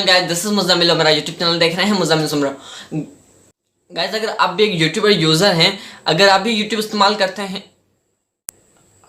Guys this is Muzammil और मेरा YouTube channel देख रहे हैं मुज़म्मिल सुमरा। गाइस अगर आप भी एक यूट्यूबर यूज़र हैं, अगर आप भी यूट्यूब इस्तेमाल करते हैं,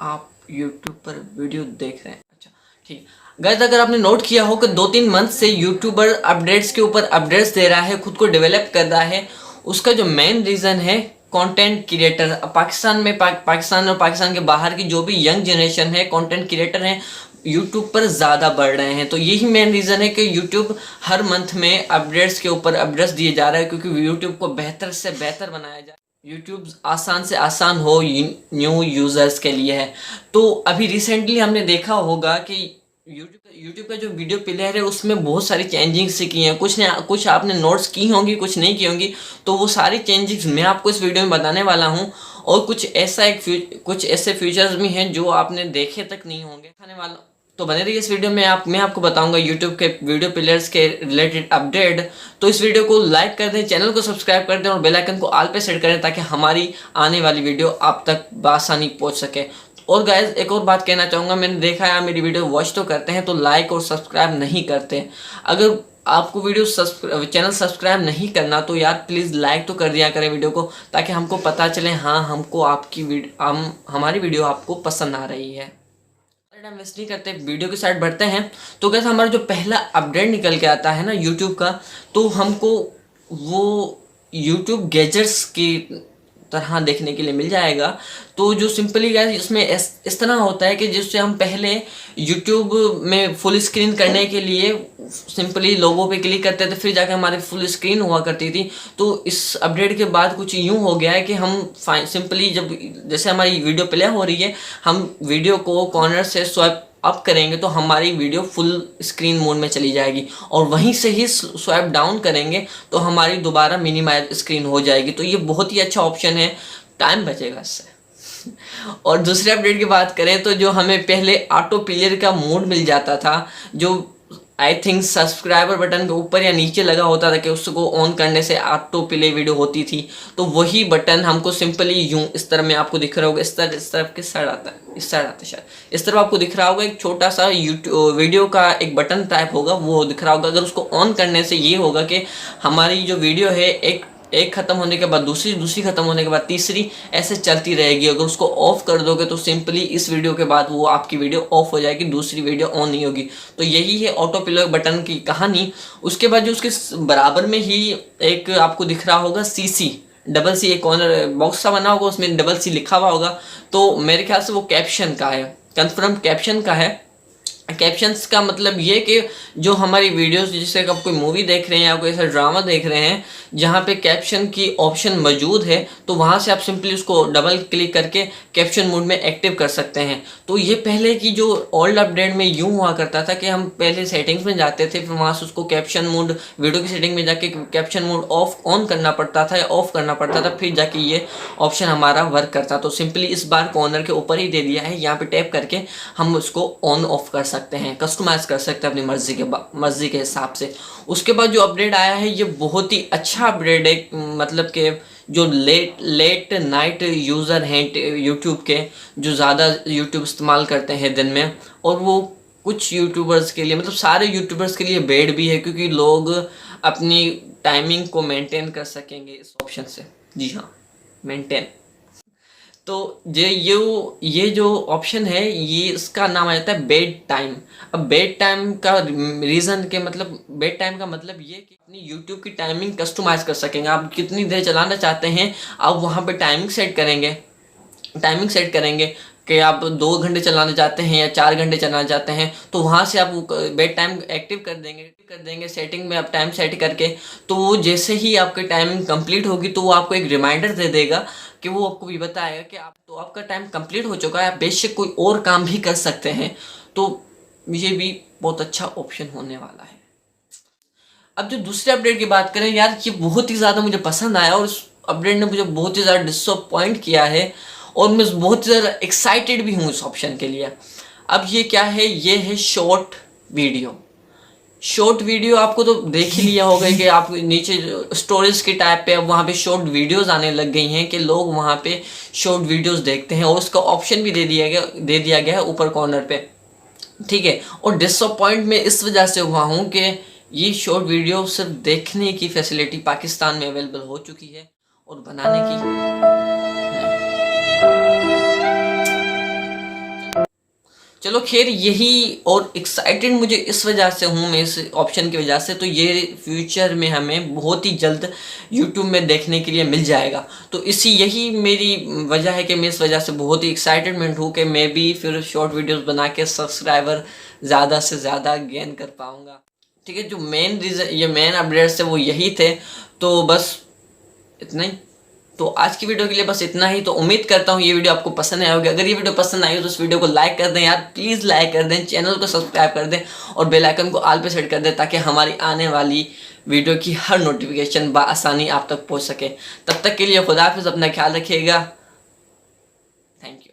आप यूट्यूब पर वीडियो देख रहे हैं, अच्छा ठीक। गाइस अगर आपने नोट किया हो कि 2-3 मंथ से यूट्यूबर अपडेट्स के ऊपर अपडेट्स दे रहा है, खुद को डेवलप कर रहा है, उसका जो मेन रीज़न है कंटेंट क्रिएटर। पाकिस्तान में पाकिस्तान और पाकिस्तान के बाहर की जो भी यंग जनरेशन है, कंटेंट क्रिएटर हैं, यूट्यूब पर ज़्यादा बढ़ रहे हैं। तो यही मेन रीज़न है कि यूट्यूब हर मंथ में अपडेट्स के ऊपर अपडेट्स दिए जा रहा है, क्योंकि यूट्यूब को बेहतर से बेहतर बनाया जाए, यूट्यूब आसान से आसान हो न्यू यूज़र्स के लिए है। तो अभी रिसेंटली हमने देखा होगा कि यूट्यूब का जो वीडियो प्लेयर है उसमें बहुत सारी चेंजिंग्स की हैं, कुछ आपने नोट्स की होंगी, कुछ नहीं की होंगी। तो वो सारी चेंजिंग्स मैं आपको इस वीडियो में बताने वाला हूँ, और कुछ ऐसे फीचर्स भी हैं जो आपने देखे तक नहीं होंगे दिखाने वाला। तो बने रहिए इस वीडियो में। मैं आपको बताऊंगा यूट्यूब के वीडियो प्लेयर्स के रिलेटेड अपडेट। तो इस वीडियो को लाइक कर दें, चैनल को सब्सक्राइब कर दें और बेल आइकन को ऑल पे सेट करें, ताकि हमारी आने वाली वीडियो आप तक बआसानी पहुंच सके। और गाइस एक और बात कहना चाहूँगा, मैंने देखा है आप मेरी वीडियो वॉच तो करते हैं, तो लाइक और सब्सक्राइब नहीं करते। अगर आपको चैनल सब्सक्राइब नहीं करना तो यार प्लीज़ लाइक तो कर दिया करें वीडियो को, ताकि हमको पता चले हाँ हमको हमारी वीडियो आपको पसंद आ रही है। टाइम वेस्ट नहीं करते, वीडियो की साइड बढ़ते हैं। तो कैसे हमारा जो पहला अपडेट निकल के आता है ना यूट्यूब का, तो हमको वो यूट्यूब गैजेट्स की तरह देखने के लिए मिल जाएगा। तो जो सिंपली गाइस इसमें इस तरह होता है कि जिससे हम पहले यूट्यूब में फुल स्क्रीन करने के लिए सिंपली लोगों पे क्लिक करते थे, फिर जाकर हमारी फुल स्क्रीन हुआ करती थी। तो इस अपडेट के बाद कुछ यूँ हो गया है कि हम सिंपली जब जैसे हमारी वीडियो प्ले हो रही है, हम वीडियो को कॉर्नर से स्वाइप अप करेंगे तो हमारी वीडियो फुल स्क्रीन मोड में चली जाएगी, और वहीं से ही स्वाइप डाउन करेंगे तो हमारी दोबारा मिनिमाइज स्क्रीन हो जाएगी। तो ये बहुत ही अच्छा ऑप्शन है, टाइम बचेगा इससे। और दूसरे अपडेट की बात करें तो जो हमें पहले ऑटो प्लेयर का मोड मिल जाता था, जो आई थिंक सब्सक्राइबर बटन के ऊपर या नीचे लगा होता था, कि उसको ऑन करने से ऑटो प्ले वीडियो होती थी, तो वही बटन हमको सिंपली यूं इस तरह में आपको दिख रहा होगा, इस तरफ किस साइड आता है, इस साइड आता है शायद, इस तरफ आपको दिख रहा होगा एक छोटा सा यूट्यूब वीडियो का एक बटन टाइप होगा, वो दिख रहा होगा। अगर उसको ऑन करने से ये होगा कि हमारी जो वीडियो है एक ख़त्म होने के बाद दूसरी ख़त्म होने के बाद तीसरी, ऐसे चलती रहेगी। अगर उसको ऑफ कर दोगे तो सिंपली इस वीडियो के बाद वो आपकी वीडियो ऑफ हो जाएगी, दूसरी वीडियो ऑन नहीं होगी। तो यही है ऑटो प्ले बटन की कहानी। उसके बाद जो उसके बराबर में ही एक आपको दिख रहा होगा डबल सी, एक कॉर्नर बॉक्स सा बना होगा, उसमें डबल सी लिखा हुआ होगा। तो मेरे ख्याल से वो कैप्शन का है, कन्फर्म कैप्शन का है। कैप्शंस का मतलब ये कि जो हमारी वीडियोस, जैसे आप कोई मूवी देख रहे हैं या कोई ऐसा ड्रामा देख रहे हैं जहाँ पे कैप्शन की ऑप्शन मौजूद है, तो वहाँ से आप सिंपली उसको डबल क्लिक करके कैप्शन मोड में एक्टिव कर सकते हैं। तो ये पहले की जो ओल्ड अपडेट में यूँ हुआ करता था कि हम पहले सेटिंग्स में जाते थे, फिर वहाँ से उसको कैप्शन मोड, वीडियो की सेटिंग में जाके कैप्शन मोड ऑन करना पड़ता था या ऑफ करना पड़ता था, फिर जाके ये ऑप्शन हमारा वर्क करता। तो सिंपली इस बार कॉर्नर के ऊपर ही दे दिया है, यहाँ पे टैप करके हम उसको ऑन ऑफ कर सकते हैं, कस्टमाइज कर सकते हैं अपनी मर्जी के हिसाब से। उसके बाद जो अपडेट आया है ये बहुत ही अच्छा अपडेट है, मतलब कि जो लेट नाइट यूज़र हैं यूट्यूब के, जो ज़्यादा यूट्यूब इस्तेमाल करते हैं दिन में, और वो कुछ यूट्यूबर्स के लिए, मतलब सारे यूट्यूबर्स के लिए बेड भी है, क्योंकि लोग अपनी टाइमिंग को मेंटेन कर सकेंगे इस ऑप्शन से। जी हाँ, मेंटेन। तो ये जो ऑप्शन है, ये इसका नाम आ जाता है बेड टाइम। अब बेड टाइम का रीज़न के मतलब, बेड टाइम का मतलब ये कि अपनी यूट्यूब की टाइमिंग कस्टमाइज कर सकेंगे। आप कितनी देर चलाना चाहते हैं, आप वहाँ पे टाइमिंग सेट करेंगे कि आप 2 घंटे चलाना चाहते हैं या 4 घंटे चलाना चाहते हैं, तो वहाँ से आप बेड टाइम एक्टिव कर देंगे सेटिंग में आप टाइम सेट करके। तो वो जैसे ही आपकी टाइमिंग कंप्लीट होगी तो वो आपको एक रिमाइंडर दे देगा, कि वो आपको भी बताएगा कि आपका टाइम कंप्लीट हो चुका है, आप बेशक कोई और काम भी कर सकते हैं। तो ये भी बहुत अच्छा ऑप्शन होने वाला है। अब जो दूसरे अपडेट की बात करें यार, ये बहुत ही ज़्यादा मुझे पसंद आया, और इस अपडेट ने मुझे बहुत ही ज़्यादा डिसअपॉइंट किया है, और मैं बहुत ही ज़्यादा एक्साइटेड भी हूँ इस ऑप्शन के लिए। अब ये क्या है, ये है शॉर्ट वीडियो। आपको तो देख ही लिया होगा कि आप नीचे स्टोरेज के टाइप पे अब वहाँ पे शॉर्ट वीडियोस आने लग गई हैं, कि लोग वहाँ पे शॉर्ट वीडियोस देखते हैं, और उसका ऑप्शन भी दे दिया गया है ऊपर कॉर्नर पे, ठीक है। और डिसअपॉइंट में इस वजह से हुआ हूँ कि ये शॉर्ट वीडियो सिर्फ देखने की फैसिलिटी पाकिस्तान में अवेलेबल हो चुकी है और बनाने की चलो खैर, यही और एक्साइटेड मुझे इस वजह से हूँ मैं इस ऑप्शन की वजह से, तो ये फ्यूचर में हमें बहुत ही जल्द यूट्यूब में देखने के लिए मिल जाएगा। तो यही मेरी वजह है कि मैं इस वजह से बहुत ही एक्साइटेडमेंट हूँ कि मैं भी फिर शॉर्ट वीडियोस बना के सब्सक्राइबर ज़्यादा से ज़्यादा गेन कर पाऊँगा। ठीक है, जो मेन रीज़न, ये मेन अपडेट्स है वो यही थे। तो बस इतना ही। तो आज की वीडियो के लिए बस इतना ही। तो उम्मीद करता हूँ ये वीडियो आपको पसंद आया होगी। अगर ये वीडियो पसंद आई हो तो इस वीडियो को लाइक कर दें यार, प्लीज़ लाइक कर दें, चैनल को सब्सक्राइब कर दें और बेल आइकन को ऑल पे सेट कर दें ताकि हमारी आने वाली वीडियो की हर नोटिफिकेशन बआसानी आप तक पहुँच सके। तब तक के लिए खुदा हाफिज़, अपना ख्याल रखिएगा। Thank you.